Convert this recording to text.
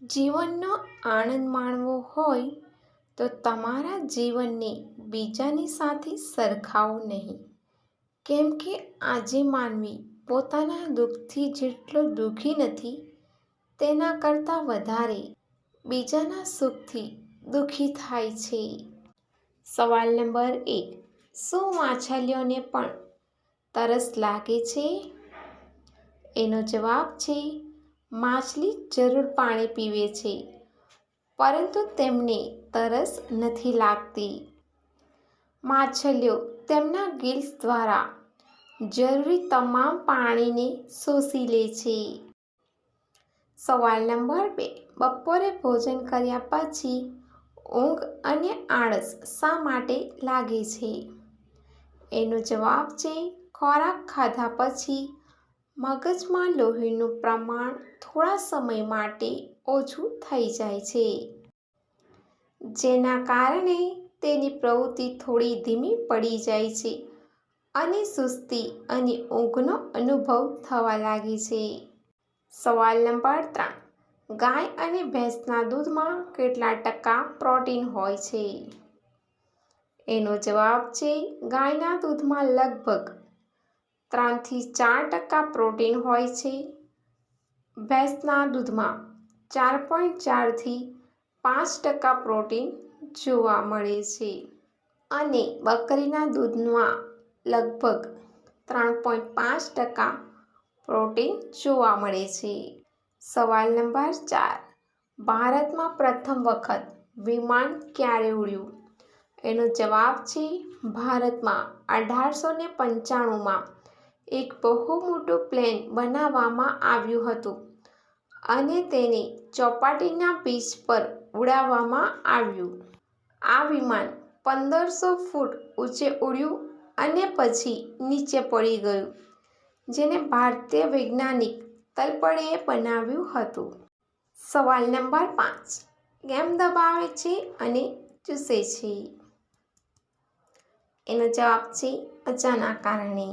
જીવનનો આનંદ માણવો હોય તો તમારા જીવનને બીજાની સાથે સરખાવો નહીં. કેમ કે આજે માનવી પોતાના દુઃખથી જેટલો દુઃખી નથી તેના કરતાં વધારે બીજાના સુખથી દુઃખી થાય છે. સવાલ નંબર 1. શું માછલીઓને પણ તરસ લાગે છે? એનો જવાબ છે માછલી જરૂર પાણી પીવે છે, પરંતુ તેમને તરસ નથી લાગતી. માછલીઓ તેમના ગિલ્સ દ્વારા જરૂરી તમામ પાણીને શોષી લે છે. સવાલ નંબર 2. બપોરે ભોજન કર્યા પછી ઊંઘ અને આળસ શા માટે લાગે છે? એનો જવાબ છે ખોરાક ખાધા પછી મગજમાં લોહીનું પ્રમાણ થોડા સમય માટે ઓછું થઈ જાય છે, જેના કારણે તેની પ્રવૃત્તિ થોડી ધીમી પડી જાય છે અને સુસ્તી અને ઊંઘનો અનુભવ થવા લાગે છે. સવાલ નંબર 3. ગાય અને ભેંસના દૂધમાં કેટલા ટકા પ્રોટીન હોય છે? એનો જવાબ છે ગાયના દૂધમાં લગભગ 3 થી 4% પ્રોટીન હોય છે. ભેંસના દૂધમાં 4.4 થી 5% પ્રોટીન જોવા મળે છે અને બકરીના દૂધમાં લગભગ 3.5% પ્રોટીન જોવા મળે છે. સવાલ નંબર 4. ભારતમાં પ્રથમ વખત વિમાન ક્યારે ઉડ્યું? એનો જવાબ છે ભારતમાં 1895માં એક બહુ મોટું પ્લેન બનાવવામાં આવ્યું હતું અને તેને ચોપાટીના બીચ પર ઉડાવવામાં આવ્યું. આ વિમાન 1500 ફૂટ ઊંચે ઉડ્યું અને પછી નીચે પડી ગયું, જેને ભારતીય વૈજ્ઞાનિક તલપડેએ બનાવ્યું હતું. સવાલ નંબર 5. કેમ દબાવે છે અને ચૂસે છે? એનો જવાબ છે મજાના કારણે.